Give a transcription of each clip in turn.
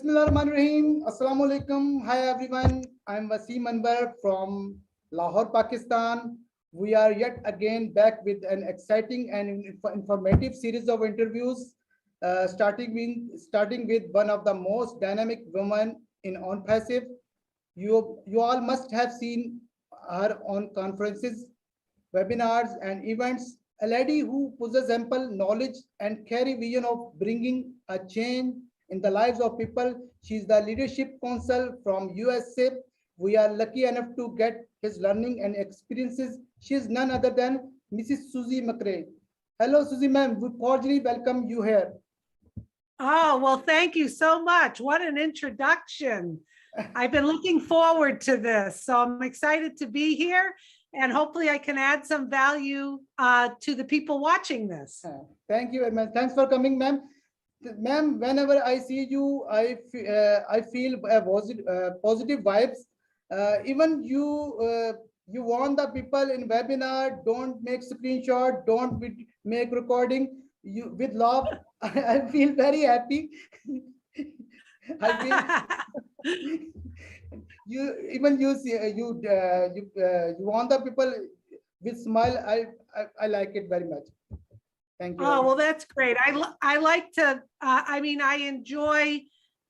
Bismillahirrahmanirrahim. Assalamu alaikum. Hi everyone. I'm Wasim Anwar from Lahore, Pakistan. We are yet again back with an exciting and informative series of interviews, starting with one of the most dynamic women in on passive. You all must have seen her on conferences, webinars, and events. A lady who possesses ample knowledge and carry vision of bringing a change in the lives of people. She's the leadership council from USA. We are lucky enough to get his learning and experiences. She is none other than Mrs. Susie McCrea. Hello, Susie ma'am. We cordially welcome you here. Oh, well, thank you so much. What an introduction. I've been looking forward to this, so I'm excited to be here, and hopefully I can add some value to the people watching this. Thank you very much. Thanks for coming, ma'am. Ma'am, whenever I see you, I feel positive vibes. Even you want the people in webinar, don't make screenshot, don't make recording. You with love, I feel very happy. I feel you see you want the people with smile. I like it very much. Thank you. Oh, well, that's great. I like to, I mean, I enjoy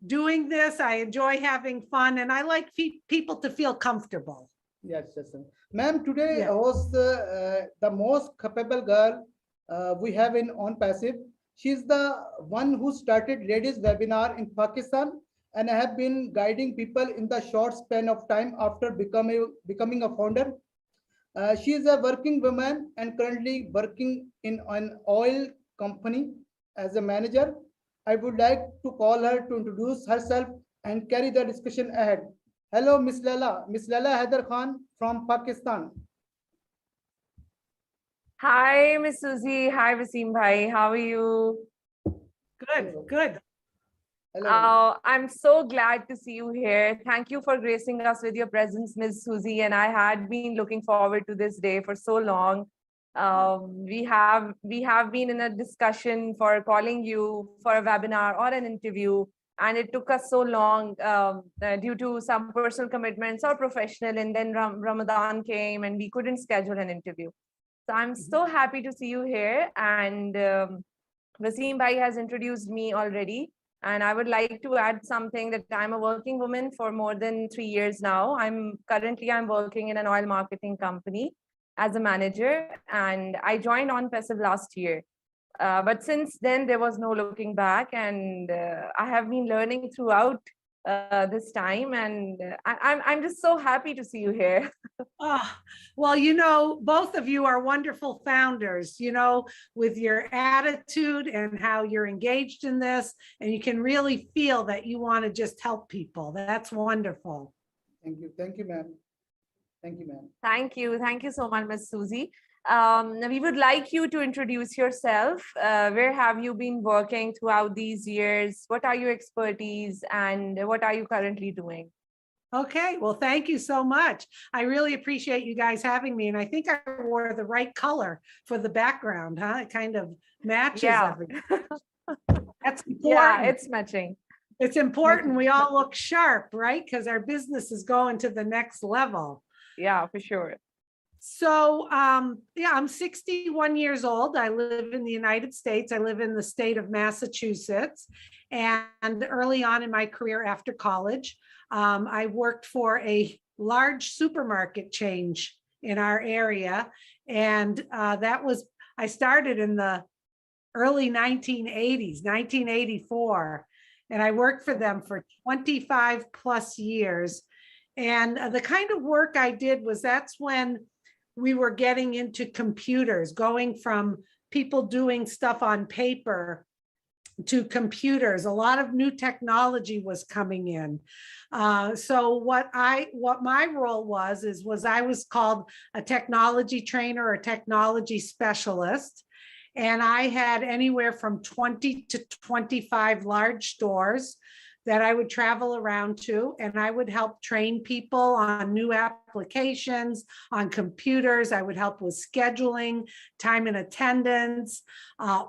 doing this. I enjoy having fun, and I like people to feel comfortable. Yes, yes, ma'am. Today was the most capable girl we have in on passive. She's the one who started ladies webinar in Pakistan, and I have been guiding people in the short span of time after becoming a founder. She is a working woman and currently working in an oil company as a manager. I would like to call her to introduce herself and carry the discussion ahead. Hello, Miss Lala. Miss Lala Haider Khan from Pakistan. Hi, Miss Susie. Hi, Wasim bhai. How are you? Good, good. Hello. I'm so glad to see you here. Thank you for gracing us with your presence, Ms. Susie. And I had been looking forward to this day for so long. We have been in a discussion for calling you for a webinar or an interview, and it took us so long due to some personal commitments or professional. And then Ramadan came, and we couldn't schedule an interview. So I'm so happy to see you here. And Wasim bhai has introduced me already. And I would like to add something that I'm a working woman for more than 3 years now. I'm working in an oil marketing company as a manager, and I joined On Passive last year. But since then, there was no looking back, and I have been learning throughout this time, and I'm just so happy to see you here. Well, you know, both of you are wonderful founders, you know, with your attitude and how you're engaged in this, and you can really feel that you want to just help people. That's wonderful. Thank you, ma'am. Thank you, ma'am. Thank you so much, Ms. Susie. We would like you to introduce yourself. Where have you been working throughout these years? What are your expertise, and what are you currently doing? Okay, well, thank you so much. I really appreciate you guys having me. And I think I wore the right color for the background, huh? It kind of matches everything. That's important. Yeah, it's matching. It's important we all look sharp, right? Because our business is going to the next level. Yeah, for sure. So, yeah, I'm 61 years old. I live in the United States. I live in the state of Massachusetts. And early on in my career after college, I worked for a large supermarket chain in our area. And I started in the early 1980s, 1984. And I worked for them for 25 plus years. And the kind of work I did was that's when we were getting into computers, going from people doing stuff on paper to computers. A lot of new technology was coming in. So what my role was I was called a technology trainer or technology specialist. And I had anywhere from 20 to 25 large stores that I would travel around to, and I would help train people on new applications, on computers. I would help with scheduling, time and attendance,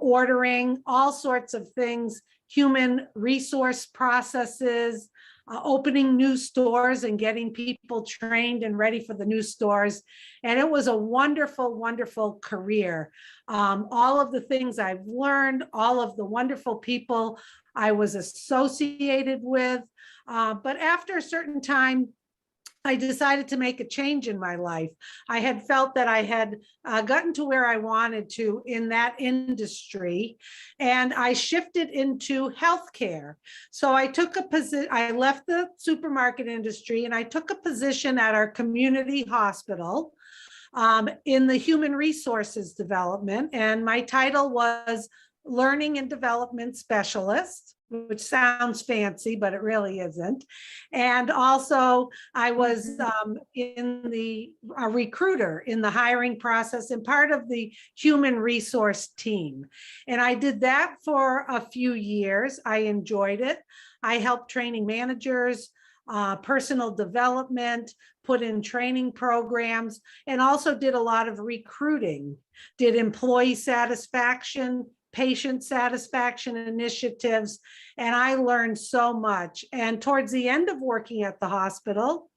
ordering, all sorts of things, human resource processes, opening new stores and getting people trained and ready for the new stores. And it was a wonderful, wonderful career. All of the things I've learned, all of the wonderful people I was associated with. But after a certain time, I decided to make a change in my life. I had felt that I had gotten to where I wanted to in that industry, and I shifted into healthcare. So I took a position, I left the supermarket industry and I took a position at our community hospital in the human resources development. And my title was Learning and Development Specialist, which sounds fancy, but it really isn't. And also I was in the recruiter in the hiring process and part of the human resource team. And I did that for a few years. I enjoyed it. I helped training managers, personal development, put in training programs, and also did a lot of recruiting, did employee satisfaction, patient satisfaction initiatives, and I learned so much. And towards the end of working at the hospital,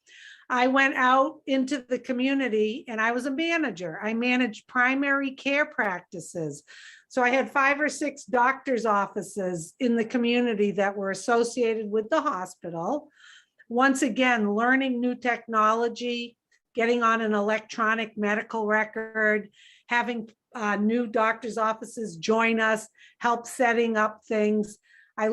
I went out into the community and I was a manager. I managed primary care practices. So I had 5 or 6 doctors' offices in the community that were associated with the hospital. Once again, learning new technology, getting on an electronic medical record, having new doctors' offices join us, help setting up things. I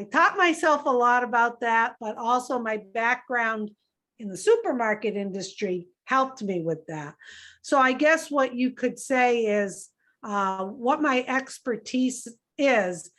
taught myself a lot about that, but also my background in the supermarket industry helped me with that. So I guess what you could say is what my expertise is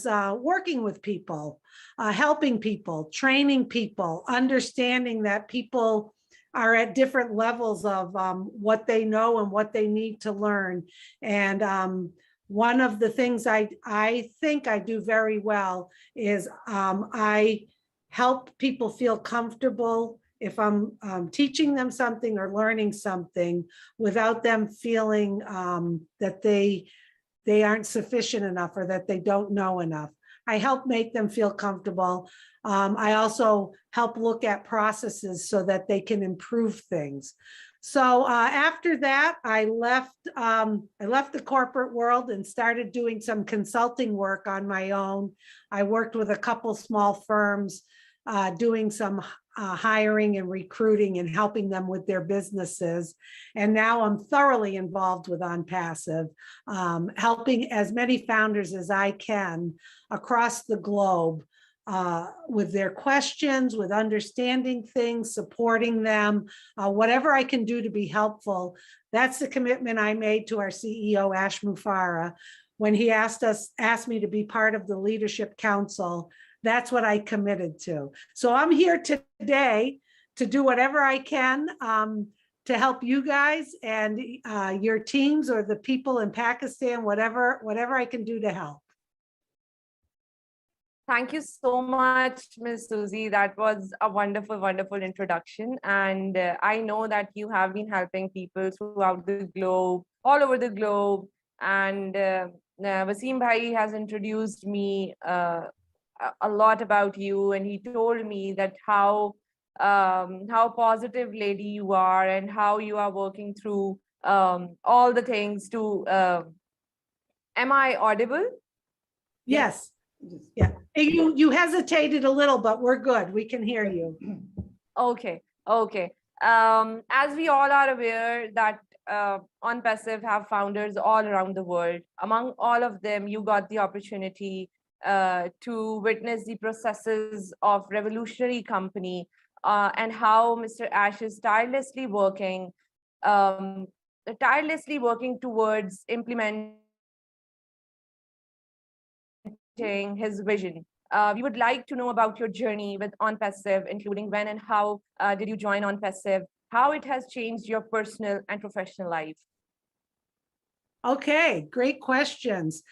working with people, helping people, training people, understanding that people are at different levels of what they know and what they need to learn. And one of the things I think I do very well is I help people feel comfortable if I'm teaching them something or learning something without them feeling that they aren't sufficient enough or that they don't know enough. I help make them feel comfortable. I also help look at processes so that they can improve things. So after that, I left the corporate world and started doing some consulting work on my own. I worked with a couple small firms doing some hiring and recruiting and helping them with their businesses. And now I'm thoroughly involved with OnPassive, helping as many founders as I can across the globe with their questions, with understanding things, supporting them, whatever I can do to be helpful. That's the commitment I made to our CEO, Ash Mufareh, when he asked me to be part of the Leadership Council. That's what I committed to. So I'm here today to do whatever I can to help you guys and your teams or the people in Pakistan, whatever I can do to help. Thank you so much, Ms. Susie. That was a wonderful, wonderful introduction. And I know that you have been helping people throughout the globe, all over the globe. And Wasim Bhai has introduced me a lot about you, and he told me that how positive lady you are and how you are working through all the things to am I audible? Yes. Yeah. You hesitated a little, but we're good. We can hear you. Okay. As we all are aware that OnPassive have founders all around the world. Among all of them, you got the opportunity to witness the processes of revolutionary company and how Mr. Ash is tirelessly working towards implementing his vision. We would like to know about your journey with OnPassive, including when and how did you join OnPassive, how it has changed your personal and professional life. Okay, great questions.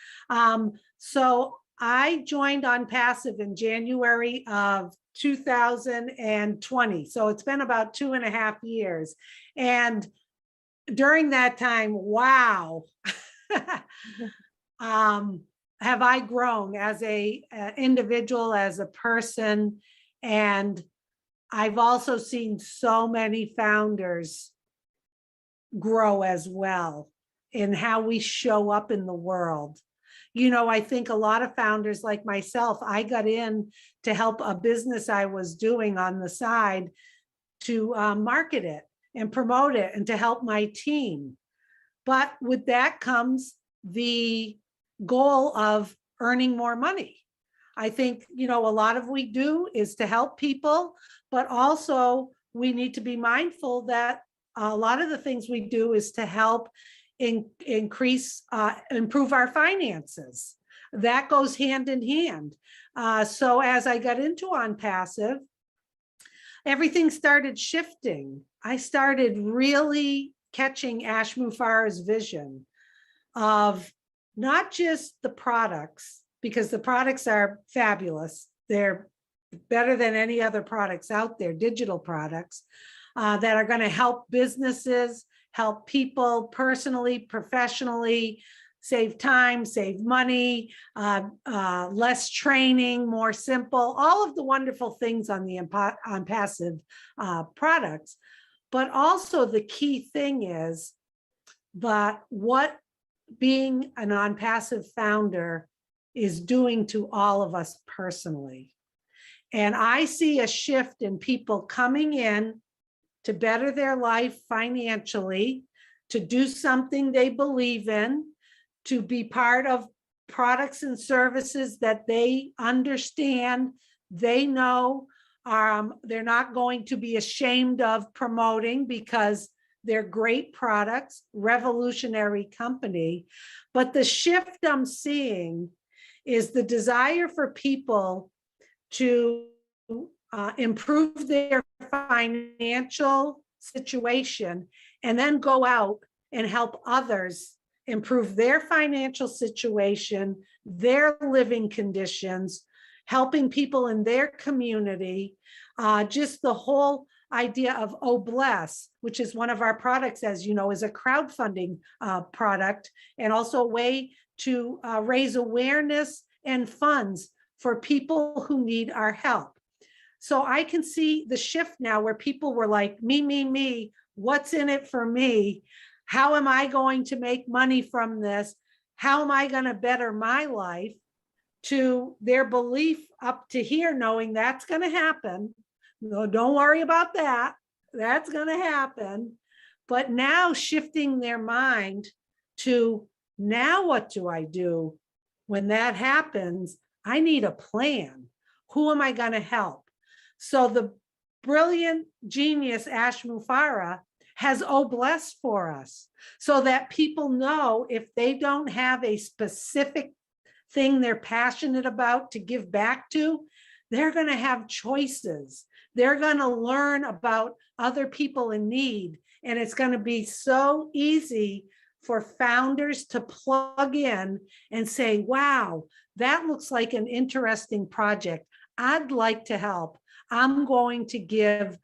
So I joined on Passive in January of 2020. So it's been about 2.5 years. And during that time, wow, have I grown as a individual, as a person. And I've also seen so many founders grow as well in how we show up in the world. You know, I think a lot of founders like myself, I got in to help a business I was doing on the side to market it and promote it and to help my team. But with that comes the goal of earning more money. I think, you know, a lot of we do is to help people, but also we need to be mindful that a lot of the things we do is to help improve our finances. That goes hand in hand. So as I got into On Passive, everything started shifting. I started really catching Ash Mufarah's vision of not just the products, because the products are fabulous. They're better than any other products out there, digital products that are going to help businesses, help people personally, professionally, save time, save money, less training, more simple, all of the wonderful things on the On Passive products. But also the key thing is, but what being an On Passive founder is doing to all of us personally. And I see a shift in people coming in to better their life financially, to do something they believe in, to be part of products and services that they understand, they know they're not going to be ashamed of promoting because they're great products, revolutionary company. But the shift I'm seeing is the desire for people to improve their financial situation and then go out and help others improve their financial situation, their living conditions, helping people in their community, just the whole idea of Oh Bless, which is one of our products, as you know, is a crowdfunding product and also a way to raise awareness and funds for people who need our help. So I can see the shift now where people were like, me, what's in it for me? How am I going to make money from this? How am I going to better my life? To their belief up to here, knowing that's going to happen. No, don't worry about that. That's going to happen. But now shifting their mind to, now what do I do when that happens? I need a plan. Who am I going to help? So the brilliant genius Ash Mufarah has Oh Bless for us, so that people know if they don't have a specific thing they're passionate about to give back to, they're going to have choices. They're going to learn about other people in need. And it's going to be so easy for founders to plug in and say, wow, that looks like an interesting project. I'd like to help. I'm going to give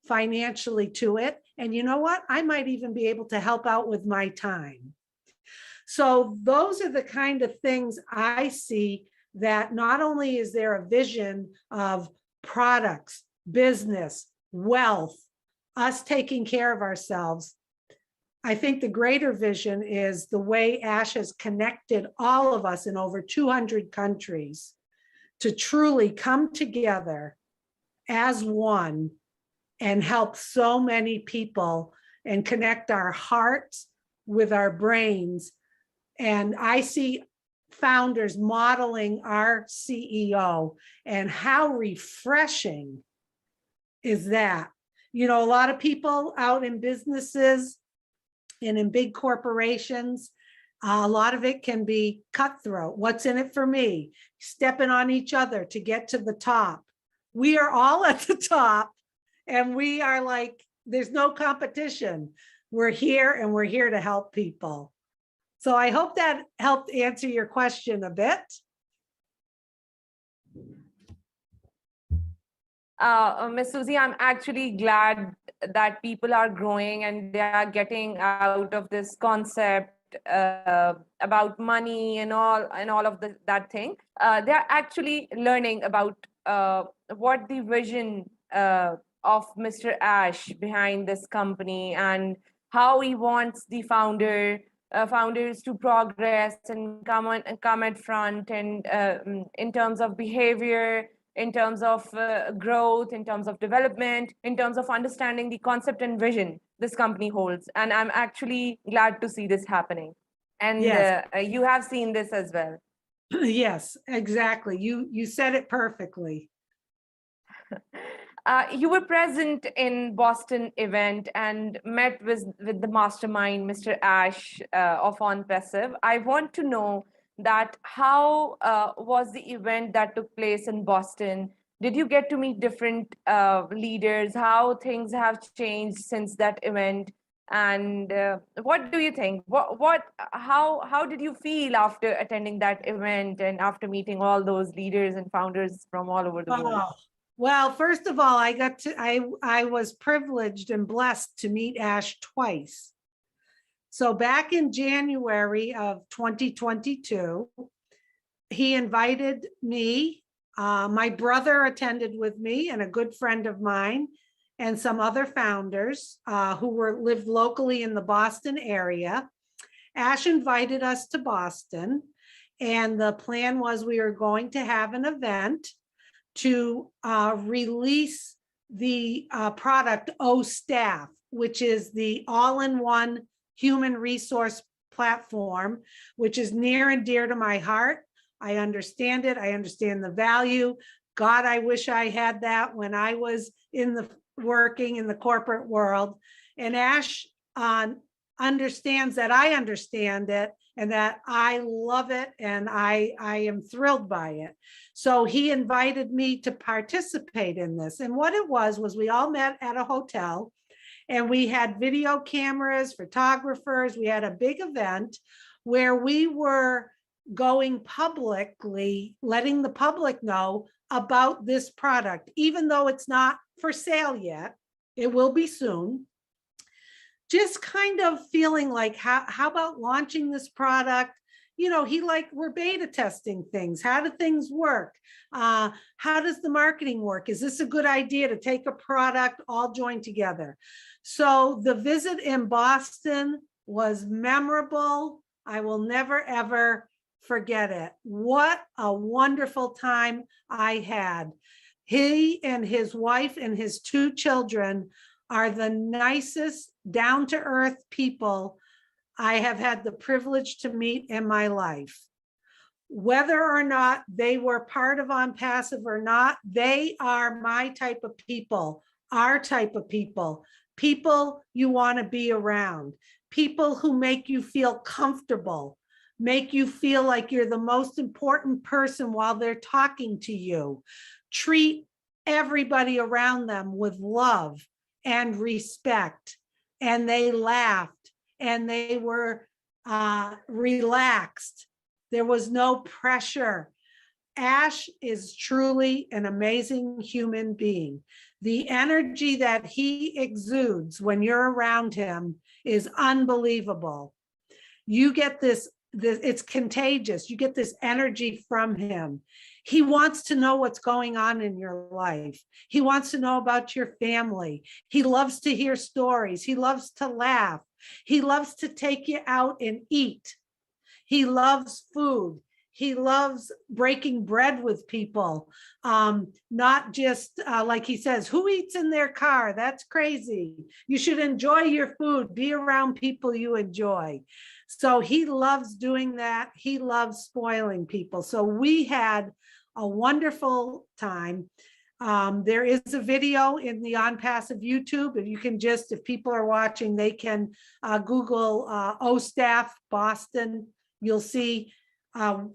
financially to it. And you know what? I might even be able to help out with my time. So those are the kind of things I see, that not only is there a vision of products, business, wealth, us taking care of ourselves. I think the greater vision is the way Ash has connected all of us in over 200 countries to truly come together as one and help so many people and connect our hearts with our brains. And I see founders modeling our CEO, and how refreshing is that? You know, a lot of people out in businesses and in big corporations, a lot of it can be cutthroat. What's in it for me? Stepping on each other to get to the top. We are all at the top, and we are like, there's no competition. We're here, and we're here to help people. So I hope that helped answer your question a bit. Miss Susie, I'm actually glad that people are growing and they are getting out of this concept about money and all of that thing. They are actually learning about what the vision of Mr. Ash behind this company and how he wants the founders to progress and come at front and in terms of behavior, in terms of growth, in terms of development, in terms of understanding the concept and vision this company holds. And I'm actually glad to see this happening. And Yes. You have seen this as well. Yes, exactly. You said it perfectly. You were present in Boston event and met with the mastermind, Mr. Ash of On Passive. I want to know that how was the event that took place in Boston? Did you get to meet different leaders? How things have changed since that event? And what do you think? How did you feel after attending that event and after meeting all those leaders and founders from all over the world? Oh, well, first of all, I was privileged and blessed to meet Ash twice. So back in January of 2022, he invited me. My brother attended with me and a good friend of mine and some other founders who lived locally in the Boston area. Ash invited us to Boston, and the plan was we were going to have an event to release the product O-Staff, which is the all-in-one human resource platform, which is near and dear to my heart. I understand it. I understand the value. God, I wish I had that when I was working in the corporate world. And Ash understands that I understand it and that I love it and I am thrilled by it. So he invited me to participate in this. And what it was we all met at a hotel and we had video cameras, photographers. We had a big event where we were going publicly, letting the public know about this product, even though it's not for sale yet. It will be soon. Just kind of feeling like, how about launching this product? You know, we're beta testing things. How do things work? How does the marketing work? Is this a good idea to take a product all joined together? So the visit in Boston was memorable. I will never, ever forget it. What a wonderful time I had. He and his wife and his two children are the nicest, down-to-earth people I have had the privilege to meet in my life. Whether or not they were part of On Passive or not, they are my type of people, our type of people you want to be around, people who make you feel comfortable, make you feel like you're the most important person while they're talking to you. Treat everybody around them with love and respect. And they laughed and they were relaxed. There was no pressure. Ash is truly an amazing human being. The energy that he exudes when you're around him is unbelievable. You get this, it's contagious. You get this energy from him. He wants to know what's going on in your life. He wants to know about your family. He loves to hear stories. He loves to laugh. He loves to take you out and eat. He loves food. He loves breaking bread with people. Not just like he says, who eats in their car? That's crazy. You should enjoy your food. Be around people you enjoy. So he loves doing that. He loves spoiling people. So we had a wonderful time. There is a video in the On Passive YouTube. If you can just, if people are watching, they can Google O-Staff Boston. You'll see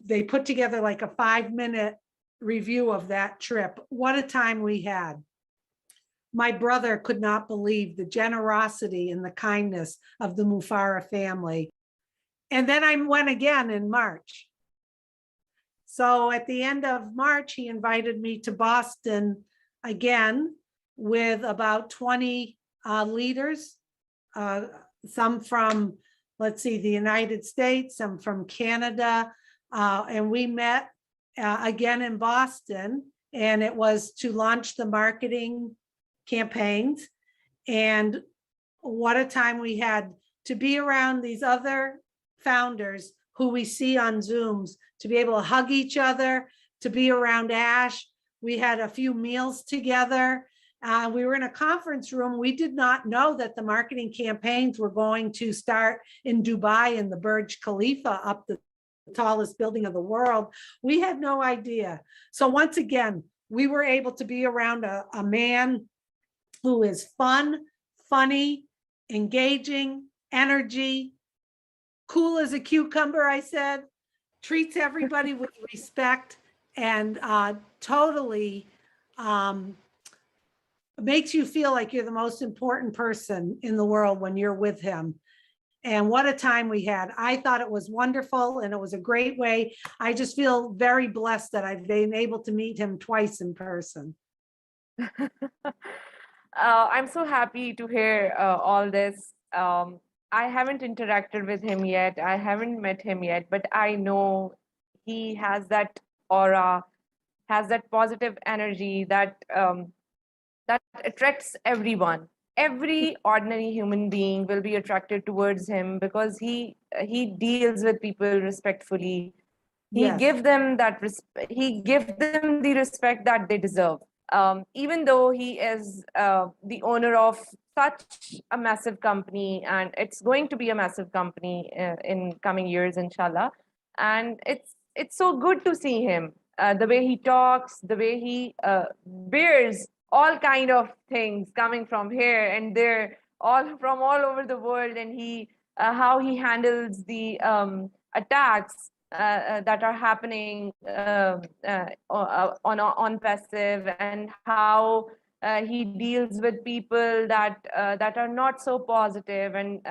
they put together like a 5-minute review of that trip. What a time we had. My brother could not believe the generosity and the kindness of the Mufara family. And then I went again in March. So at the end of March, he invited me to Boston again, with about 20 leaders, some from, let's see, the United States, some from Canada, and we met again in Boston, and it was to launch the marketing campaigns. And what a time we had to be around these other founders who we see on Zooms, to be able to hug each other, to be around Ash. We had a few meals together. We were in a conference room. We did not know that the marketing campaigns were going to start in Dubai in the Burj Khalifa, up the tallest building of the world. We had no idea. So once again, we were able to be around a man who is fun, funny, engaging, energy, cool as a cucumber, I said, treats everybody with respect, and totally makes you feel like you're the most important person in the world when you're with him. And what a time we had. I thought it was wonderful, and it was a great way. I just feel very blessed that I've been able to meet him twice in person. I'm so happy to hear all this. I haven't interacted with him yet. I haven't met him yet, but I know he has that aura, has that positive energy that that attracts everyone. Every ordinary human being will be attracted towards him because he deals with people respectfully. He Yes. give them that he give them the respect that they deserve. Even though he is the owner of such a massive company, and it's going to be a massive company in coming years, inshallah. And it's so good to see him, the way he talks, the way he bears all kind of things coming from here and there, all from all over the world, and he how he handles the attacks that are happening on passive, and how he deals with people that are not so positive, and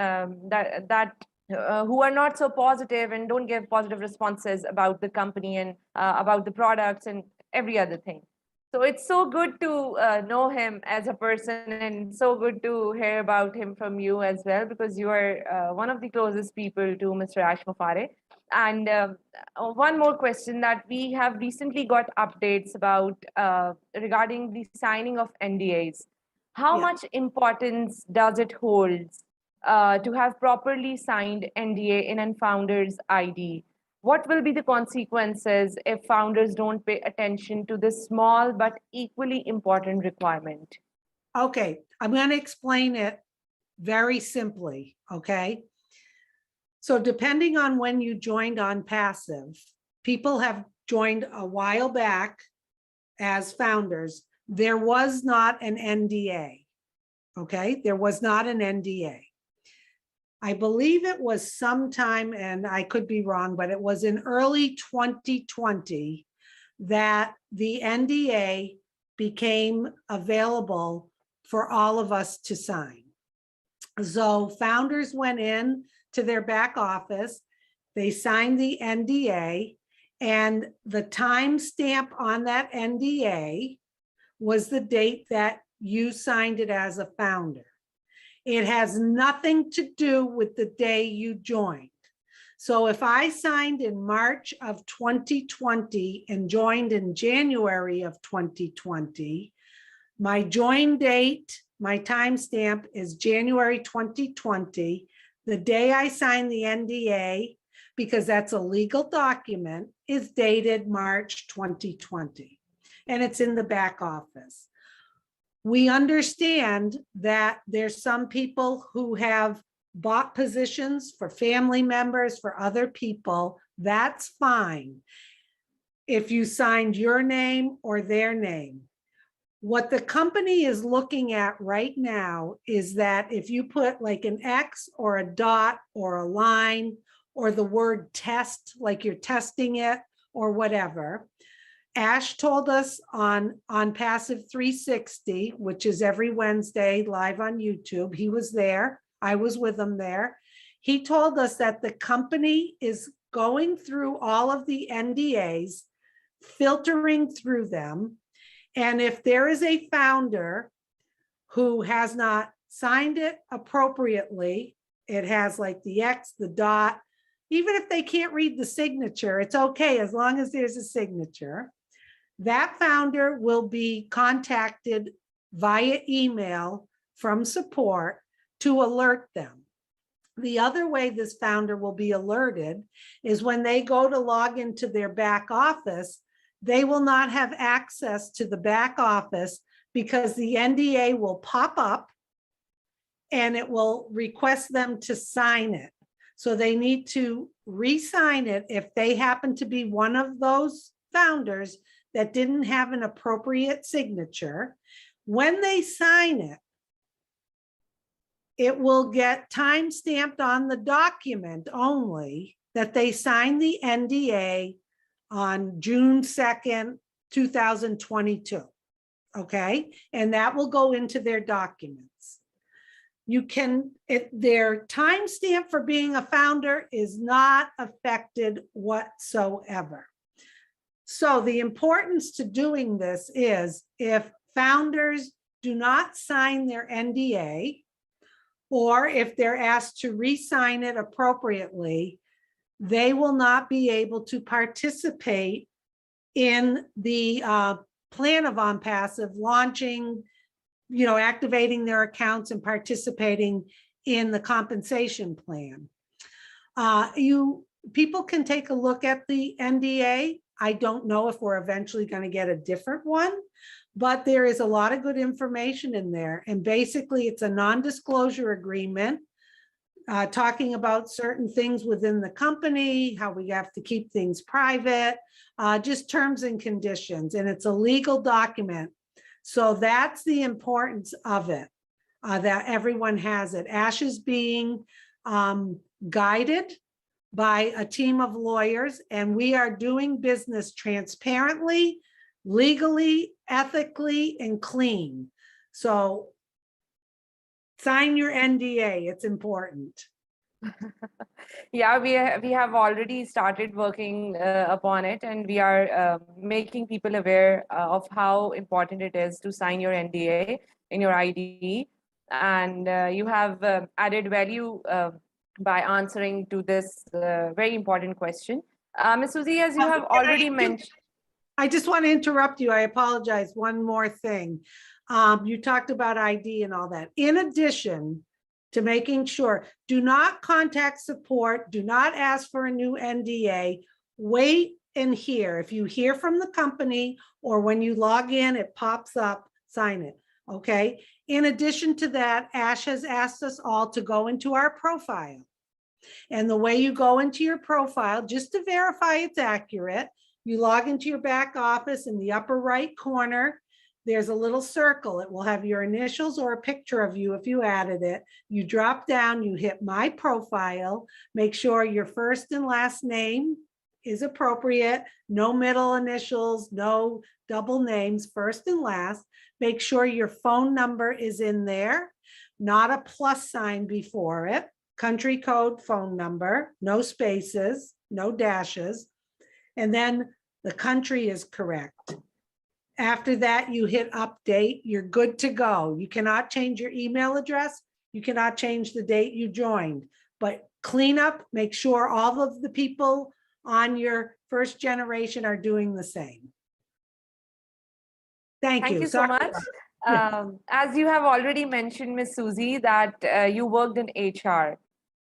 who are not so positive and don't give positive responses about the company and about the products and every other thing. So it's so good to know him as a person, and so good to hear about him from you as well, because you are one of the closest people to Mr. Ash Mufare. And one more question, that we have recently got updates about regarding the signing of NDAs. How much importance does it hold to have properly signed NDA in a founder's ID? What will be the consequences if founders don't pay attention to this small but equally important requirement? Okay, I'm going to explain it very simply, okay? So depending on when you joined on passive, people have joined a while back as founders. There was not an NDA, okay? There was not an NDA. I believe it was sometime, and I could be wrong, but it was in early 2020 that the NDA became available for all of us to sign. So founders went in to their back office, they signed the NDA, and the time stamp on that NDA was the date that you signed it as a founder. It has nothing to do with the day you joined. So if I signed in March of 2020 and joined in January of 2020, my join date, my timestamp is January 2020. The day I signed the NDA, because that's a legal document, is dated March 2020, and it's in the back office. We understand that there's some people who have bought positions for family members, for other people. That's fine if you signed your name or their name. What the company is looking at right now is that if you put like an X or a dot or a line or the word test, like you're testing it or whatever. Ash told us on Passive 360, which is every Wednesday live on YouTube. He was there. I was with him there. He told us that the company is going through all of the NDAs, filtering through them, And if there is a founder who has not signed it appropriately, it has like the X, the dot, even if they can't read the signature, it's okay as long as there's a signature. That founder will be contacted via email from support to alert them. The other way this founder will be alerted is when they go to log into their back office, they will not have access to the back office because the NDA will pop up and it will request them to sign it. So they need to re-sign it if they happen to be one of those founders that didn't have an appropriate signature. When they sign it, it will get time stamped on the document only that they signed the NDA on June 2nd, 2022. Okay, and that will go into their documents. You can, their timestamp for being a founder is not affected whatsoever. So the importance to doing this is if founders do not sign their NDA, or if they're asked to re-sign it appropriately, they will not be able to participate in the plan of OnPassive launching, activating their accounts and participating in the compensation plan. People can take a look at the NDA. I don't know if we're eventually going to get a different one, but there is a lot of good information in there. And basically it's a non-disclosure agreement talking about certain things within the company, how we have to keep things private, just terms and conditions. And it's a legal document. So that's the importance of it, that everyone has it. Ash is being guided by a team of lawyers, and we are doing business transparently, legally, ethically, and clean. So sign your NDA, it's important. Yeah, we have already started working upon it, and we are making people aware of how important it is to sign your NDA in your ID. And you have added value by answering to this very important question. Ms. Susie, as you have already mentioned. I just want to interrupt you. I apologize. One more thing. You talked about ID and all that. In addition to making sure, do not contact support, do not ask for a new NDA, wait and hear. If you hear from the company or when you log in, it pops up, sign it, okay? In addition to that, Ash has asked us all to go into our profile. And the way you go into your profile, just to verify it's accurate, you log into your back office in the upper right corner. There's a little circle. It will have your initials or a picture of you if you added it. You drop down, you hit my profile, make sure your first and last name is appropriate, no middle initials, no double names, first and last. Make sure your phone number is in there, not a plus sign before it, country code phone number, no spaces, no dashes, and then the country is correct. After that, you hit update, you're good to go. You cannot change your email address. You cannot change the date you joined, but clean up, make sure all of the people on your first generation are doing the same. Thank you. Thank you so much. As you have already mentioned, Ms. Susie, that you worked in HR.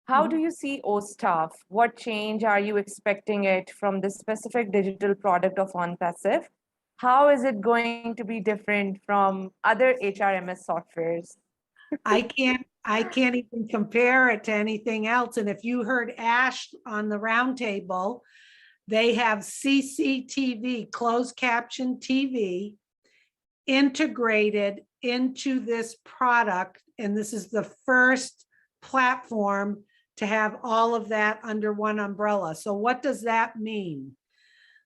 How do you see OStaff? What change are you expecting it from the specific digital product of OnPassive? How is it going to be different from other HRMS softwares? I can't even compare it to anything else. And if you heard Ash on the roundtable, they have CCTV, closed caption TV, integrated into this product. And this is the first platform to have all of that under one umbrella. So what does that mean?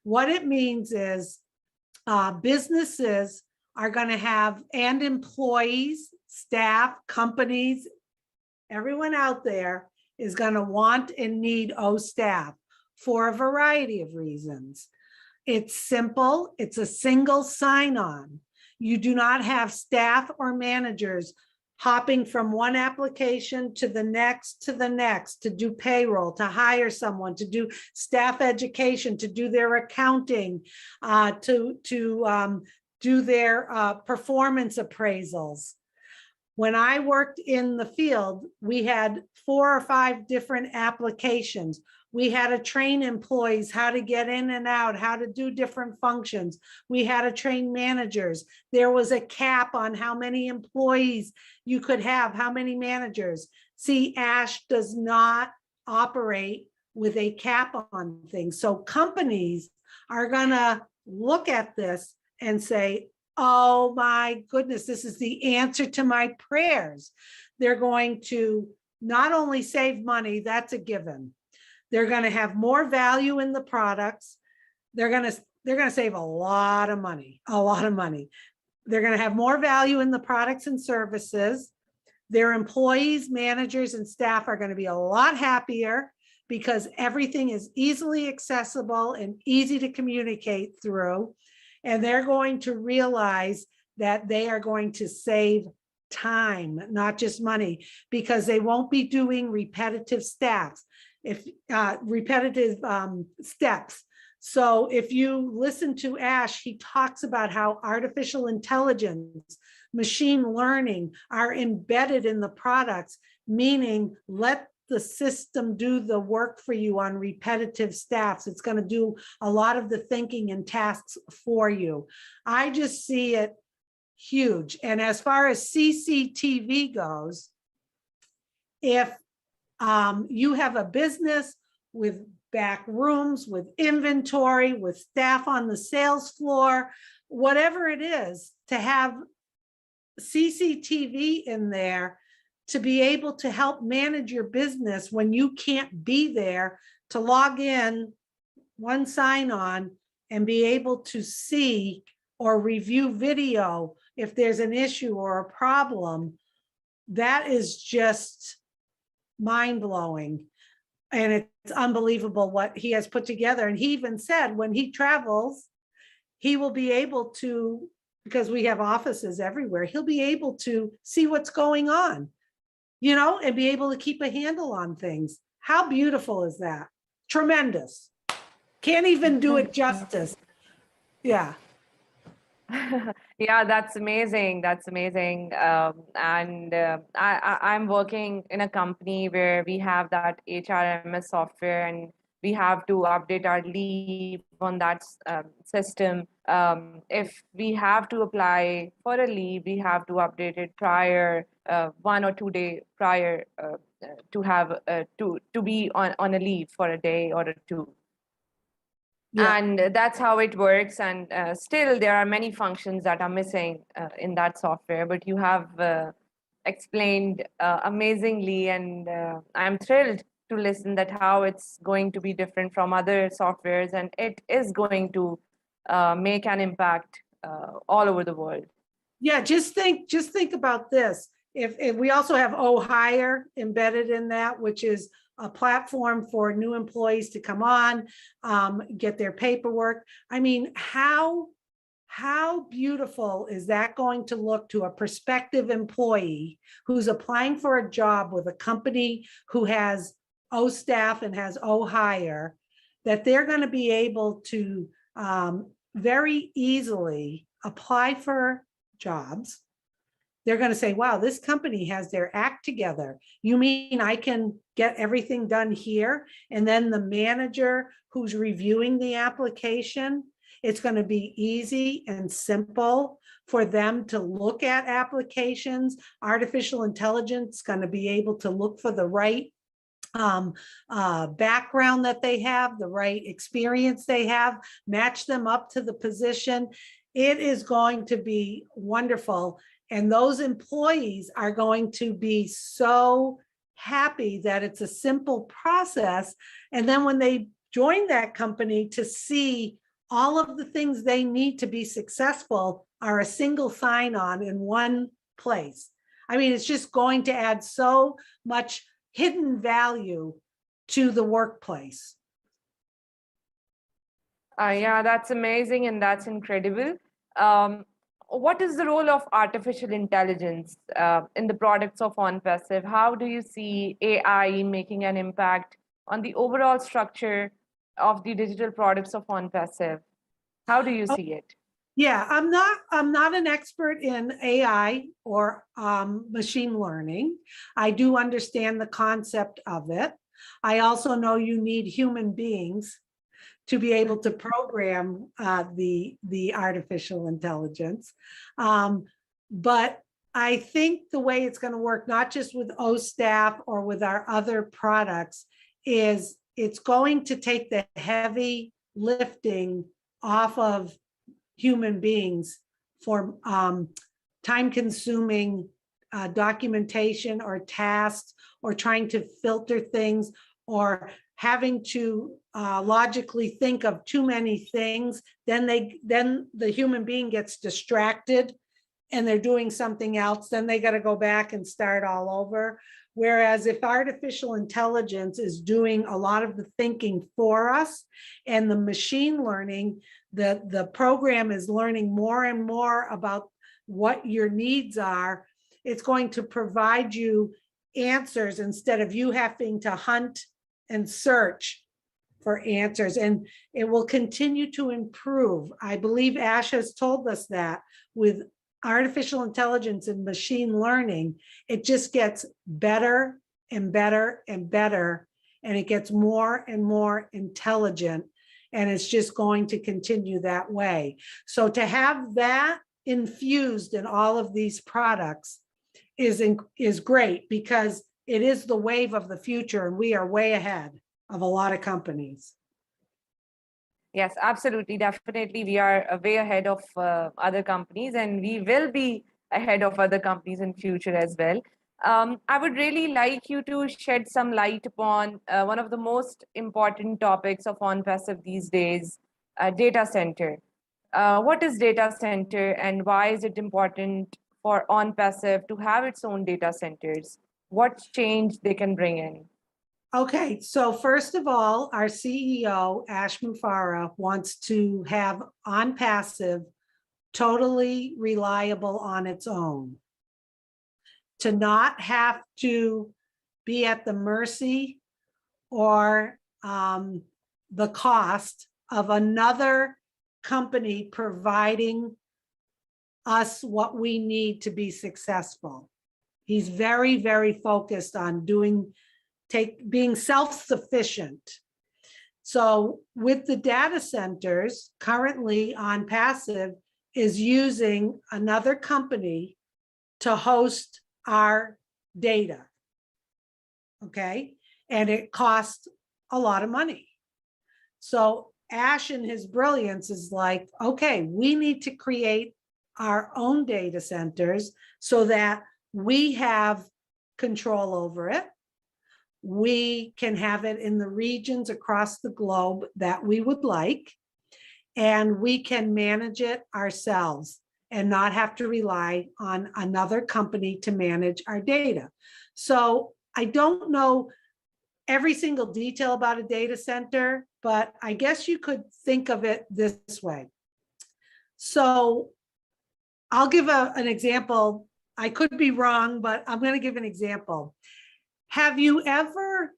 What it means is businesses are going to have, and employees, staff, companies, everyone out there is going to want and need OStaff for a variety of reasons. It's simple. It's a single sign-on. You do not have staff or managers hopping from one application to the next, to do payroll, to hire someone, to do staff education, to do their accounting, to do their performance appraisals. When I worked in the field, we had 4 or 5 different applications. We had to train employees how to get in and out, how to do different functions. We had to train managers. There was a cap on how many employees you could have, how many managers. See, ASH does not operate with a cap on things. So companies are gonna look at this and say, oh my goodness, this is the answer to my prayers. They're going to not only save money, that's a given. They're going to have more value in the products. They're going to save a lot of money, a lot of money. They're going to have more value in the products and services. Their employees, managers, and staff are going to be a lot happier because everything is easily accessible and easy to communicate through. And they're going to realize that they are going to save time, not just money, because they won't be doing repetitive steps. So if you listen to Ash, he talks about how artificial intelligence, machine learning are embedded in the products, meaning let the system do the work for you on repetitive steps. It's going to do a lot of the thinking and tasks for you. I just see it huge. And as far as CCTV goes, if you have a business with back rooms, with inventory, with staff on the sales floor, whatever it is, to have CCTV in there to be able to help manage your business when you can't be there, to log in, one sign on, and be able to see or review video if there's an issue or a problem. That is just mind-blowing. And it's unbelievable what he has put together. And he even said when he travels, he will be able to, because we have offices everywhere, he'll be able to see what's going on, you know, and be able to keep a handle on things. How beautiful is that? Tremendous. Can't even do it justice. Yeah. Yeah, that's amazing. That's amazing. I'm working in a company where we have that HRMS software, and we have to update our leave on that system. If we have to apply for a leave, we have to update it prior, 1 or 2 days prior to have to be on a leave for a day or 2. Yeah. And that's how it works. And still, there are many functions that are missing in that software, but you have explained amazingly, and I'm thrilled to listen that how it's going to be different from other softwares, and it is going to make an impact all over the world. Yeah, just think about this. If we also have Hire embedded in that, which is a platform for new employees to come on, get their paperwork. I mean, how beautiful is that going to look to a prospective employee who's applying for a job with a company who has staff and has Hire, that they're going to be able to very easily apply for jobs. They're going to say, wow, this company has their act together. You mean I can get everything done here? And then the manager who's reviewing the application, it's going to be easy and simple for them to look at applications. Artificial intelligence is going to be able to look for the right background that they have, the right experience they have, match them up to the position. It is going to be wonderful. And those employees are going to be so happy that it's a simple process. And then when they join that company, to see all of the things they need to be successful are a single sign-on in one place. I mean, it's just going to add so much hidden value to the workplace. Yeah, that's amazing and that's incredible. what is the role of artificial intelligence in the products of OnPassive? How do you see AI making an impact on the overall structure of the digital products of OnPassive? How do you see it? Yeah, I'm not an expert in AI or machine learning. I do understand the concept of it. I also know you need human beings to be able to program the artificial intelligence. But I think the way it's going to work, not just with OSTAF or with our other products, is it's going to take the heavy lifting off of human beings for time-consuming documentation or tasks, or trying to filter things, or having to logically think of too many things. Then the human being gets distracted and they're doing something else. Then they got to go back and start all over. Whereas if artificial intelligence is doing a lot of the thinking for us, and the machine learning, the program is learning more and more about what your needs are, it's going to provide you answers instead of you having to hunt and search for answers. And it will continue to improve. I believe Ash has told us that with artificial intelligence and machine learning, it just gets better and better and better, and it gets more and more intelligent, and it's just going to continue that way. So to have that infused in all of these products is great, because it is the wave of the future, and we are way ahead of a lot of companies. Yes, absolutely. Definitely. We are way ahead of other companies, and we will be ahead of other companies in future as well. I would really like you to shed some light upon one of the most important topics of OnPassive these days, data center. What is data center, and why is it important for OnPassive to have its own data centers? What change they can bring in? Okay, so first of all, our CEO, Ash Mufareh, wants to have OnPassive totally reliable on its own, to not have to be at the mercy or the cost of another company providing us what we need to be successful. He's very, very focused on being self-sufficient. So with the data centers, currently OnPassive is using another company to host our data. Okay, and it costs a lot of money. So Ash, in his brilliance, is like, okay, we need to create our own data centers so that we have control over it. We can have it in the regions across the globe that we would like, and we can manage it ourselves and not have to rely on another company to manage our data. So I don't know every single detail about a data center, but I guess you could think of it this way. So I'll give an example. I could be wrong, but I'm going to give an example. Have you ever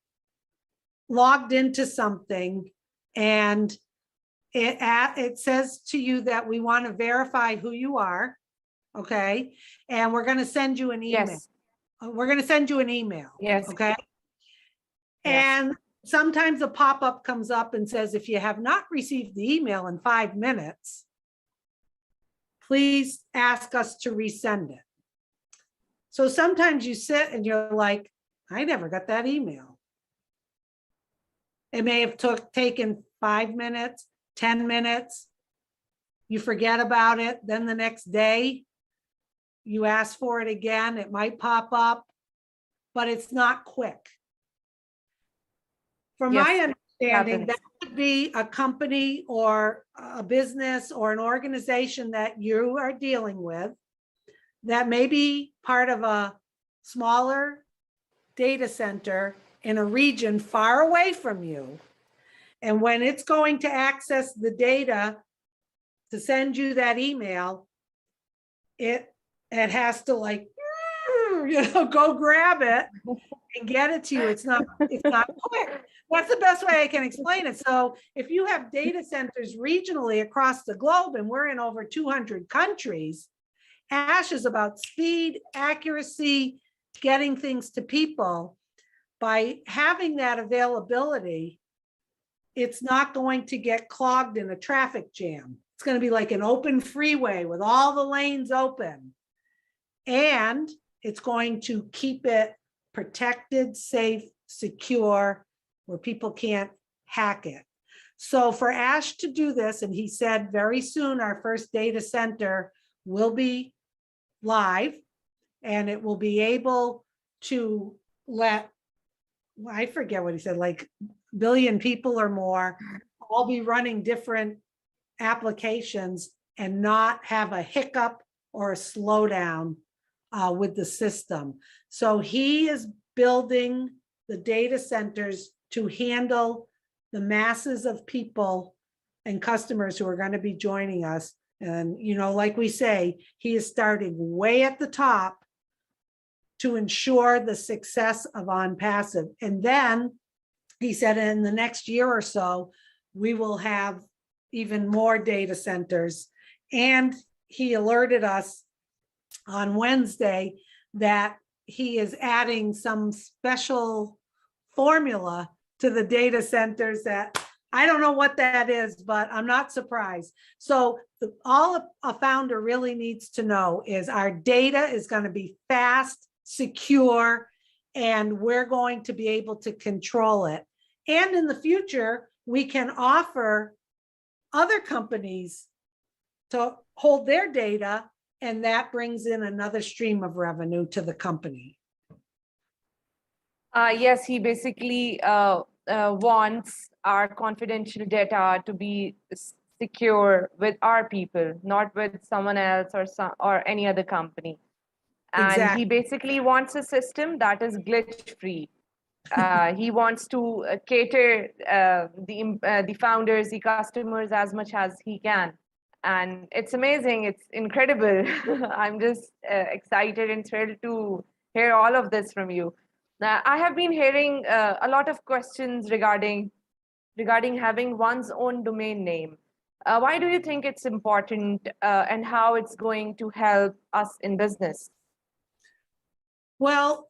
logged into something and it says to you that we want to verify who you are, okay? And we're going to send you an email. Yes. We're going to send you an email, Yes. okay? Yes. And sometimes a pop-up comes up and says, if you have not received the email in 5 minutes, please ask us to resend it. So sometimes you sit and you're like, I never got that email. It may have taken 5 minutes, 10 minutes. You forget about it. Then the next day, you ask for it again. It might pop up, but it's not quick. From Yes, my understanding, happens. that could be a company or a business or an organization that you are dealing with that may be part of a smaller data center in a region far away from you. And when it's going to access the data to send you that email, it has to like, go grab it and get it to you. It's not quick. That's the best way I can explain it. So if you have data centers regionally across the globe, and we're in over 200 countries, Ash is about speed, accuracy, getting things to people. By having that availability, it's not going to get clogged in a traffic jam. It's going to be like an open freeway with all the lanes open. And it's going to keep it protected, safe, secure, where people can't hack it. So for Ash to do this, and he said very soon our first data center will be live, and it will be able to let, I forget what he said, like billion people or more all be running different applications and not have a hiccup or a slowdown with the system. So he is building the data centers to handle the masses of people and customers who are going to be joining us. And, like we say, he is starting way at the top to ensure the success of OnPassive. And then he said in the next year or so, we will have even more data centers. And he alerted us on Wednesday that he is adding some special formula to the data centers that I don't know what that is, but I'm not surprised. So all a founder really needs to know is our data is going to be fast, secure, and we're going to be able to control it. And in the future, we can offer other companies to hold their data, and that brings in another stream of revenue to the company. Yes, he basically wants our confidential data to be secure with our people, not with someone else or any other company. And Exactly. he basically wants a system that is glitch-free. He wants to cater the founders, the customers as much as he can. And it's amazing. It's incredible. I'm just excited and thrilled to hear all of this from you. I have been hearing a lot of questions regarding having one's own domain name. Why do you think it's important and how it's going to help us in business? Well,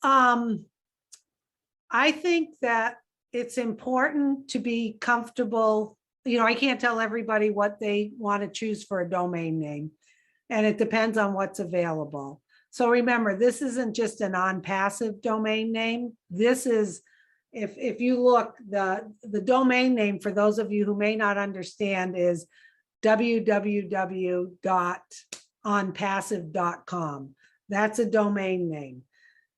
I think that it's important to be comfortable. I can't tell everybody what they want to choose for a domain name, and it depends on what's available. So remember, this isn't just an OnPassive domain name. This is, if you look, the domain name, for those of you who may not understand, is www.onpassive.com. That's a domain name.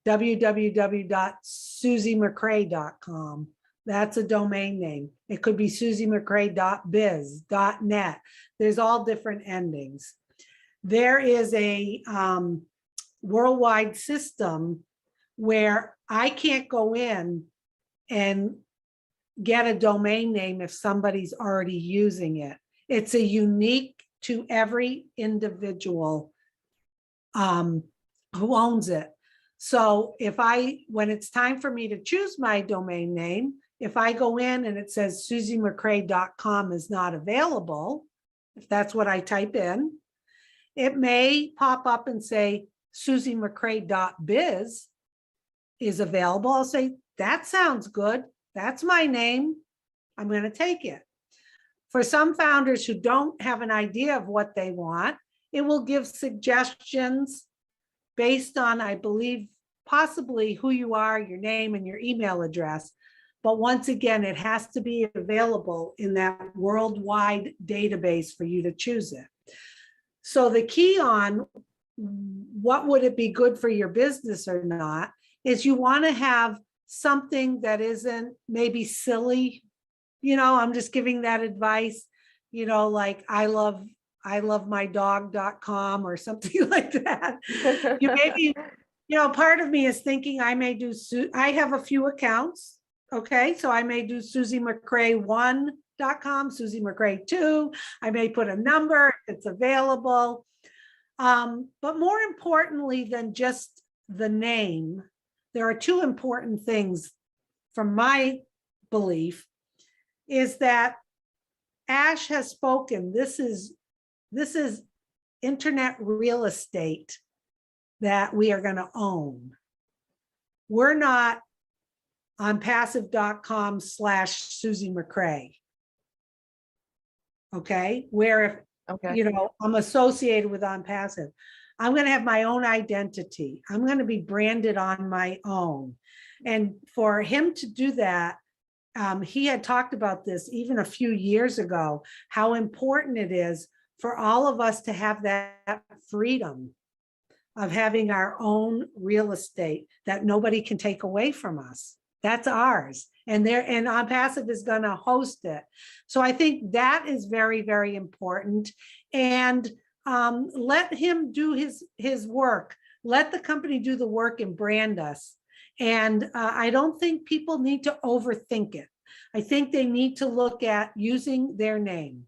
www.susiemccrea.com. That's a domain name. It could be susiemccrea.biz, .net. There's all different endings. There is a worldwide system where I can't go in and get a domain name if somebody's already using it. It's a unique to every individual who owns it. So when it's time for me to choose my domain name, if I go in and it says susiemccrea.com is not available, if that's what I type in, it may pop up and say susiemccrea.biz is available. I'll say, that sounds good. That's my name. I'm going to take it. For some founders who don't have an idea of what they want, it will give suggestions based on, I believe, possibly who you are, your name, and your email address. But once again, it has to be available in that worldwide database for you to choose it. So the key on what would it be good for your business or not is you want to have something that isn't maybe silly. I'm just giving that advice, like I love my dog.com or something like that. You maybe, part of me is thinking I may do, I have a few accounts. Okay. So I may do susiemccrea1.com, Susie McCrea 2. I may put a number if it's available. But more importantly than just the name, there are two important things from my belief, is that Ash has spoken. This is internet real estate that we are going to own. We're not on passive.com/Susie McCrea. Okay, where if Okay. I'm associated with On Passive, I'm going to have my own identity. I'm going to be branded on my own. And for him to do that, he had talked about this even a few years ago, how important it is for all of us to have that freedom of having our own real estate that nobody can take away from us. That's ours. And On Passive is going to host it. So I think that is very, very important. And let him do his work. Let the company do the work and brand us. And I don't think people need to overthink it. I think they need to look at using their name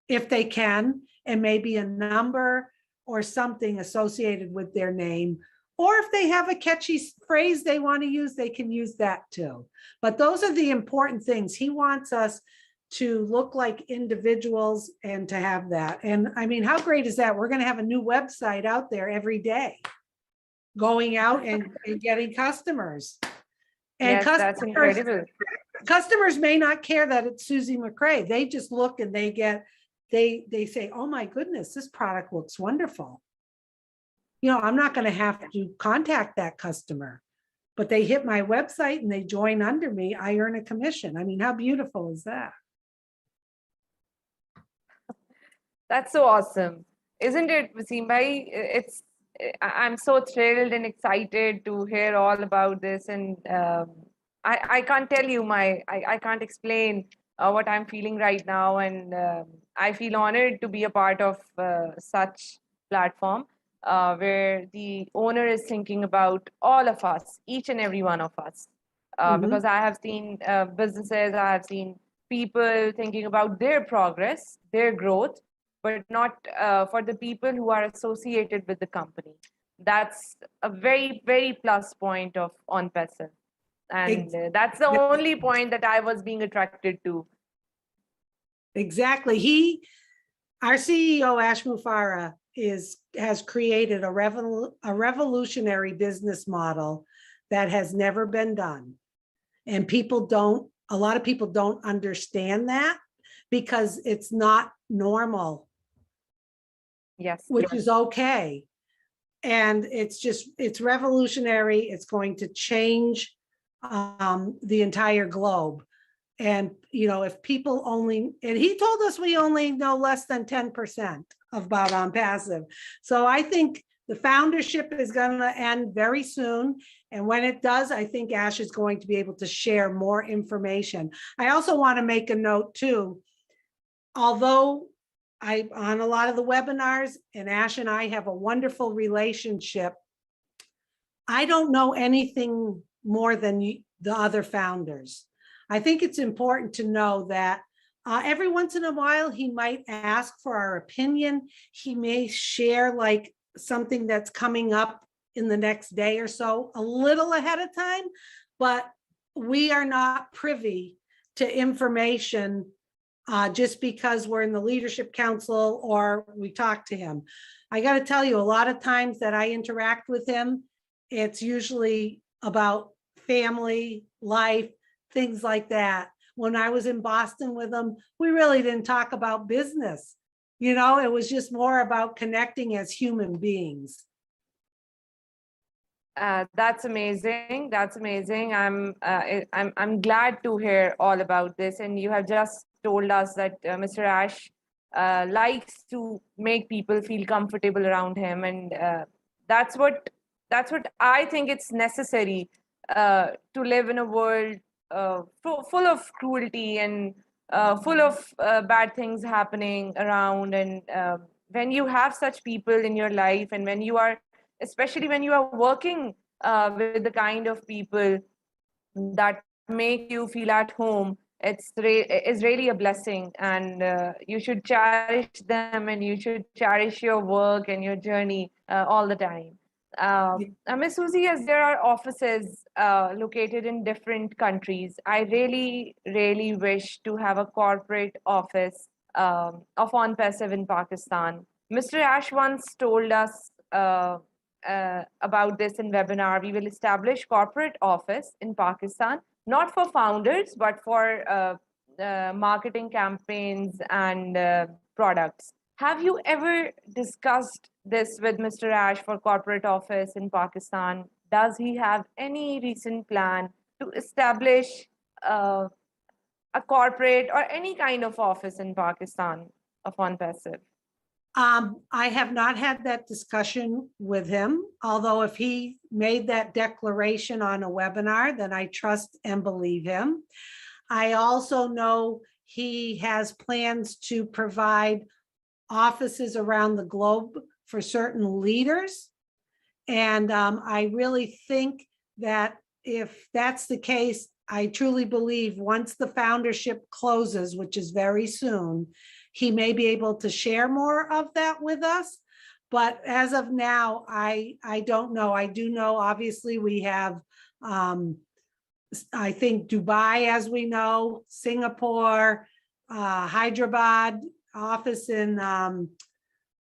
if they can, and maybe a number or something associated with their name. Or if they have a catchy phrase they want to use, they can use that too. But those are the important things. He wants us to look like individuals and to have that. And I mean, how great is that? We're going to have a new website out there every day, going out and getting customers. And Yes, that's incredible. Customers may not care that it's Susie McCrea. They just look and they say, oh my goodness, this product looks wonderful. I'm not going to have to contact that customer, but they hit my website and they join under me. I earn a commission. I mean, how beautiful is that? That's so awesome. Isn't it, Wasim bhai? I'm so thrilled and excited to hear all about this. And I can't tell you I can't explain what I'm feeling right now. And I feel honored to be a part of such platform where the owner is thinking about all of us, each and every one of us. Because I have seen businesses, I have seen people thinking about their progress, their growth, but not for the people who are associated with the company. That's a very, very plus point of On Passive. And that's the only point that I was being attracted to. Exactly. Our CEO, Ash Mufareh, has created a revolutionary business model that has never been done. And a lot of people don't understand that because it's not normal. Yes. Which is okay. And it's revolutionary. It's going to change the entire globe. And, if people and he told us we only know less than 10% about On Passive. So I think the foundership is going to end very soon. And when it does, I think Ash is going to be able to share more information. I also want to make a note too, although I'm on a lot of the webinars and Ash and I have a wonderful relationship, I don't know anything more than the other founders. I think it's important to know that every once in a while, he might ask for our opinion. He may share like something that's coming up in the next day or so, a little ahead of time, but we are not privy to information just because we're in the leadership council or we talk to him. I got to tell you, a lot of times that I interact with him, it's usually about family, life, things like that. When I was in Boston with him, we really didn't talk about business. It was just more about connecting as human beings. That's amazing. That's amazing. I'm glad to hear all about this. And you have just told us that Mr. Ash likes to make people feel comfortable around him, and that's what I think it's necessary to live in a world full of cruelty and full of bad things happening around. And when you have such people in your life, and especially when you are working with the kind of people that make you feel at home, is really a blessing, and you should cherish them, and you should cherish your work and your journey all the time. Miss Susie, as there are offices located in different countries, I really wish to have a corporate office of On Passive in Pakistan. Mr. Ash once told us about this in webinar. We will establish corporate office in Pakistan, not for founders, but for marketing campaigns and products. Have you ever discussed this with Mr. Ash for corporate office in Pakistan? Does he have any recent plan to establish a corporate or any kind of office in Pakistan of On Passive? I have not had that discussion with him, although if he made that declaration on a webinar, then I trust and believe him. I also know he has plans to provide offices around the globe for certain leaders. And I really think that if that's the case, I truly believe once the foundership closes, which is very soon, he may be able to share more of that with us. But as of now, I don't know. I do know, obviously, we have, I think, Dubai, as we know, Singapore, Hyderabad, office in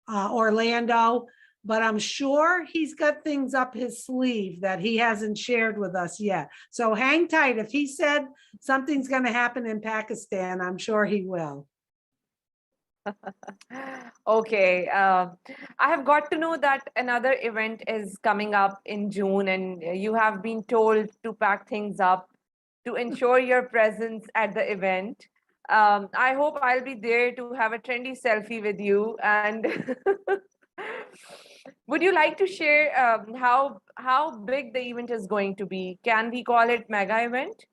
Orlando. But I'm sure he's got things up his sleeve that he hasn't shared with us yet. So hang tight. If he said something's going to happen in Pakistan, I'm sure he will. Okay. I have got to know that another event is coming up in June, and you have been told to pack things up to ensure your presence at the event. I hope I'll be there to have a trendy selfie with you. And would you like to share how big the event is going to be? Can we call it mega event?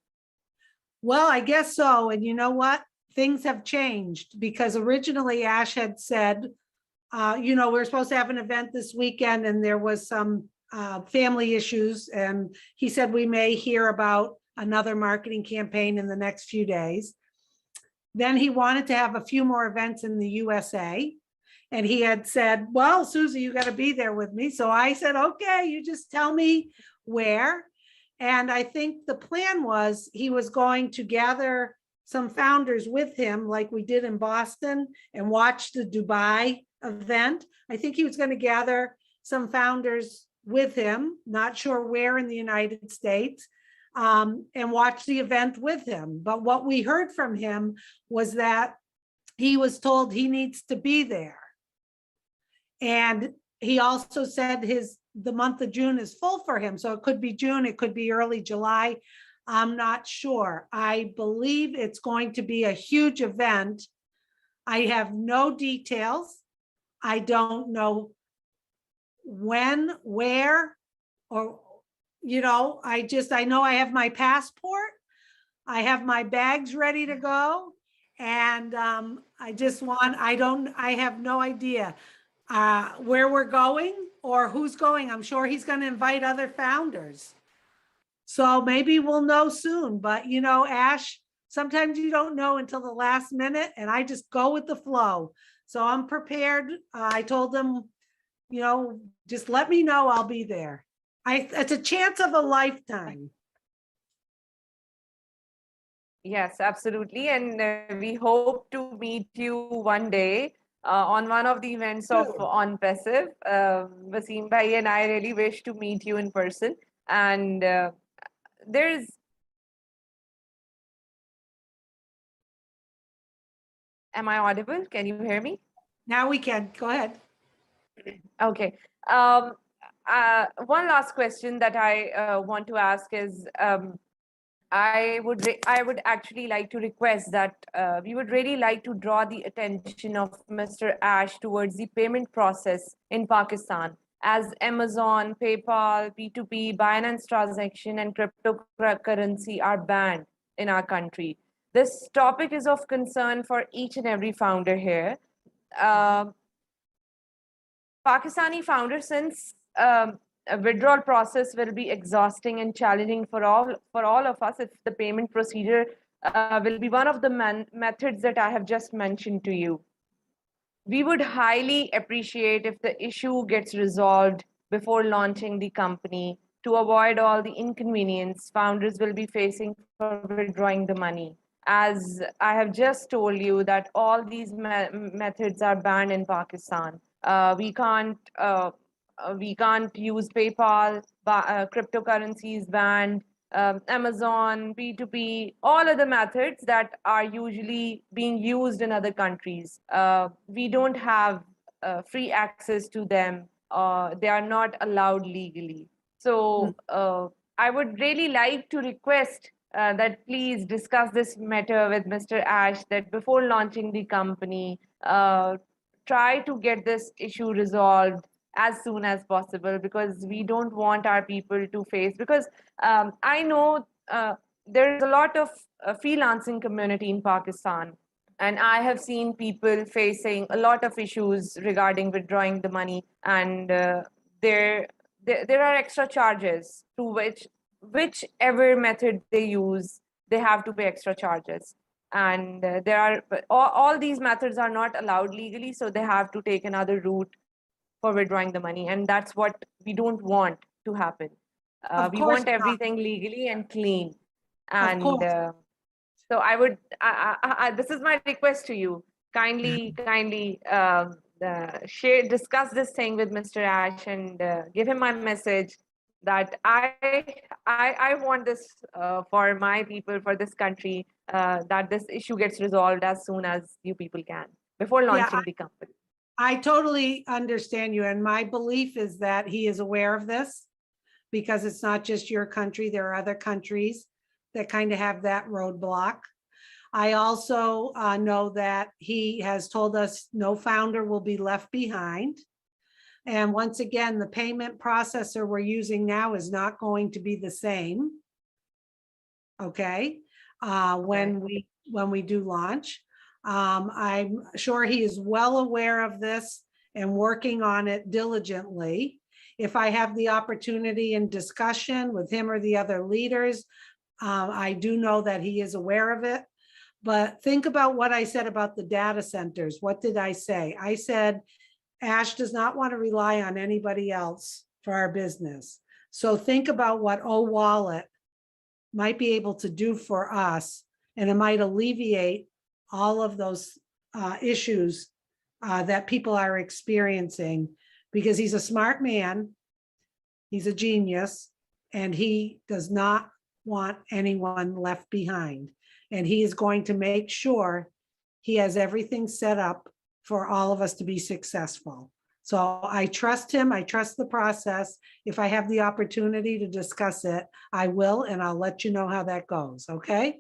Well, I guess so. And you know what? Things have changed because originally Ash had said, we're supposed to have an event this weekend and there was some family issues. And he said we may hear about another marketing campaign in the next few days. Then he wanted to have a few more events in the USA. And he had said, well, Susie, you got to be there with me. So I said, okay, you just tell me where. And I think the plan was he was going to gather some founders with him like we did in Boston and watch the Dubai event. I think he was going to gather some founders with him, not sure where in the United States, and watch the event with him. But what we heard from him was that he was told he needs to be there. And he also said the month of June is full for him. So it could be June, it could be early July. I'm not sure. I believe it's going to be a huge event. I have no details. I don't know when, where, or, I know I have my passport. I have my bags ready to go. And I have no idea where we're going or who's going. I'm sure he's going to invite other founders. So maybe we'll know soon, but Ash, sometimes you don't know until the last minute and I just go with the flow. So I'm prepared. I told them, just let me know, I'll be there. It's a chance of a lifetime. Yes, absolutely. And we hope to meet you one day on one of the events of On Passive. Wasim Bhai and I really wish to meet you in person. And am I audible? Can you hear me? Now we can. Go ahead. Okay. One last question that I want to ask is, I would actually like to request that we would really like to draw the attention of Mr. Ash towards the payment process in Pakistan, as Amazon, PayPal, P2P, Binance transaction, and cryptocurrency are banned in our country. This topic is of concern for each and every founder here. Pakistani founders, since a withdrawal process will be exhausting and challenging for all of us if the payment procedure will be one of the methods that I have just mentioned to you. We would highly appreciate if the issue gets resolved before launching the company to avoid all the inconvenience founders will be facing for withdrawing the money. As I have just told you that all these methods are banned in Pakistan. We can't use PayPal, cryptocurrency is banned, Amazon, P2P, all other methods that are usually being used in other countries. We don't have free access to them. They are not allowed legally. So I would really like to request that please discuss this matter with Mr. Ash, that before launching the company, try to get this issue resolved as soon as possible, because we don't want our people to face, because I know there is a lot of freelancing community in Pakistan, and I have seen people facing a lot of issues regarding withdrawing the money, and there are extra charges through whichever method they use, they have to pay extra charges. And there are all these methods are not allowed legally, so they have to take another route for withdrawing the money, and that's what we don't want to happen. Of We course want not. everything legally and clean. Of And course. so I would, this is my request to you. Kindly discuss this thing with Mr. Ash, and give him my message that I want this for my people, for this country, that this issue gets resolved as soon as you people can, before Yeah, launching the company. I totally understand you. And my belief is that he is aware of this, because it's not just your country. There are other countries that kind of have that roadblock. I also know that he has told us no founder will be left behind. And once again, the payment processor we're using now is not going to be the same. Okay, when we do launch. I'm sure he is well aware of this and working on it diligently. If I have the opportunity in discussion with him or the other leaders, I do know that he is aware of it. But think about what I said about the data centers. What did I say? I said, Ash does not want to rely on anybody else for our business. So think about what O-Wallet might be able to do for us, and it might alleviate all of those issues that people are experiencing, because he's a smart man, he's a genius, and he does not want anyone left behind. And he is going to make sure he has everything set up for all of us to be successful. So I trust him. I trust the process. If I have the opportunity to discuss it, I will, and I'll let you know how that goes. Okay?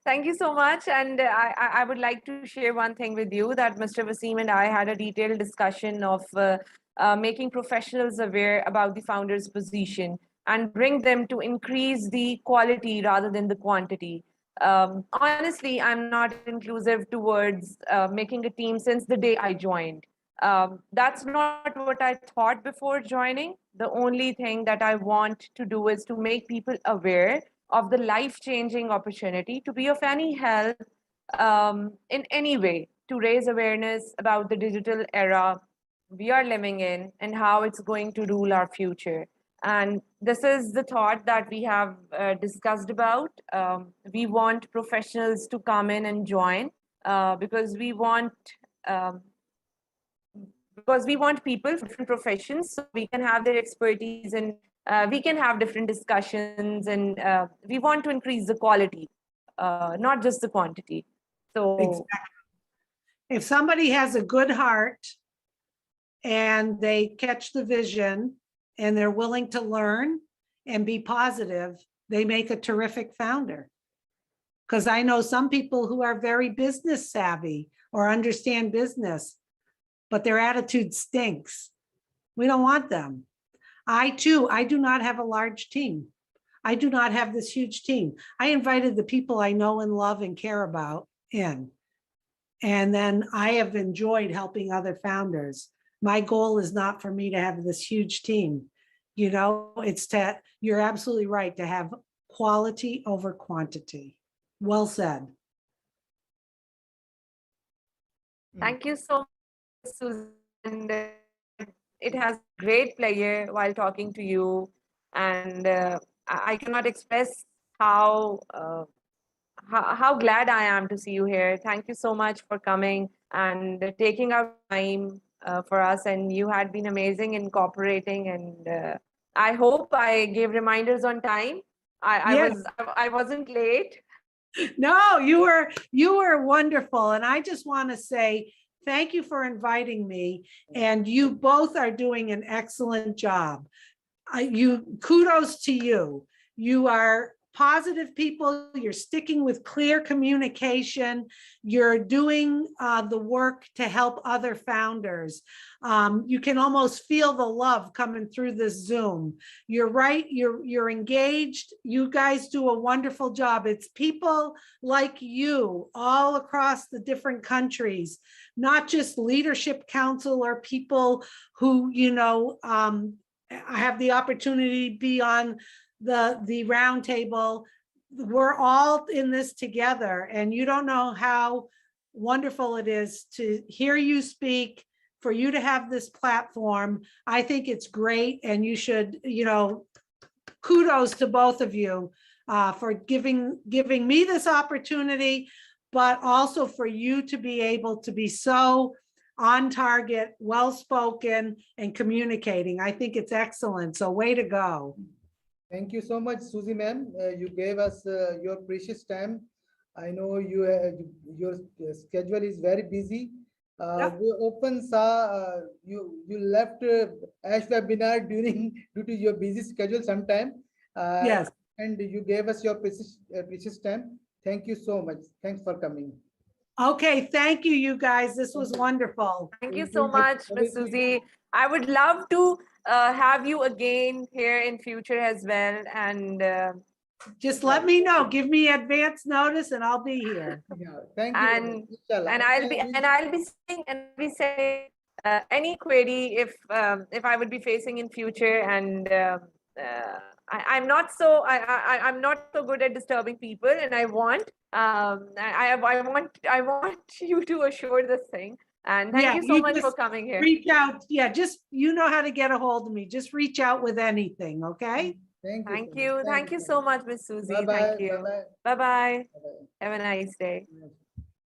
Thank you so much. And I would like to share one thing with you, that Mr. Wasim and I had a detailed discussion of making professionals aware about the founder's position and bring them to increase the quality rather than the quantity. Honestly, I'm not inclusive towards making a team since the day I joined. That's not what I thought before joining. The only thing that I want to do is to make people aware of the life-changing opportunity to be of any help in any way, to raise awareness about the digital era we are living in and how it's going to rule our future. And this is the thought that we have discussed about. We want professionals to come in and join because um, we want people from different professions, so we can have their expertise, and we can have different discussions, and we want to increase the quality, not just the quantity. So Exactly. If somebody has a good heart and they catch the vision and they're willing to learn and be positive, they make a terrific founder. Because I know some people who are very business savvy or understand business, but their attitude stinks. We don't want them. I do not have a large team. I do not have this huge team. I invited the people I know and love and care about in. And then I have enjoyed helping other founders. My goal is not for me to have this huge team. You know, you're absolutely right to have quality over quantity. Well said. Thank you so much, Susan. And it has great pleasure while talking to you. And I cannot express how glad I am to see you here. Thank you so much for coming and taking out time for us. And you had been amazing in cooperating. And I hope I gave reminders on time. Yes. I wasn't late. No, you were wonderful. And I just want to say thank you for inviting me. And you both are doing an excellent job. Kudos to you. You are positive people. You're sticking with clear communication. You're doing the work to help other founders. You can almost feel the love coming through this Zoom. You're right. You're engaged. You guys do a wonderful job. It's people like you all across the different countries, not just leadership council or people who, I have the opportunity to be on the round table. We're all in this together, and you don't know how wonderful it is to hear you speak, for you to have this platform. I think it's great, and you should, kudos to both of you for giving me this opportunity, but also for you to be able to be so on target, well-spoken, and communicating. I think it's excellent. So way to go. Thank you so much, Susie ma'am. You gave us your precious time. I know your schedule is very busy. Yep. We often saw you left ASH webinar due to your busy schedule sometime. Yes. And you gave us your precious time. Thank you so much. Thanks for coming. Okay, thank you, you guys. This was wonderful. Thank you so much, Ms. Susie. I would love to have you again here in future as well. And just let me know. Give me advance notice, and I'll be here. Yeah, thank you. And I'll be saying any query if I would be facing in future. And I'm not so good at disturbing people, and I want you to assure this thing. And thank you so much for coming here. Reach out. Yeah, just how to get a hold of me. Just reach out with anything, okay? Thank you. Thank you so much, Ms. Susie. Bye-bye. Thank you. Bye-bye. Bye-bye. Bye-bye. Have a nice day.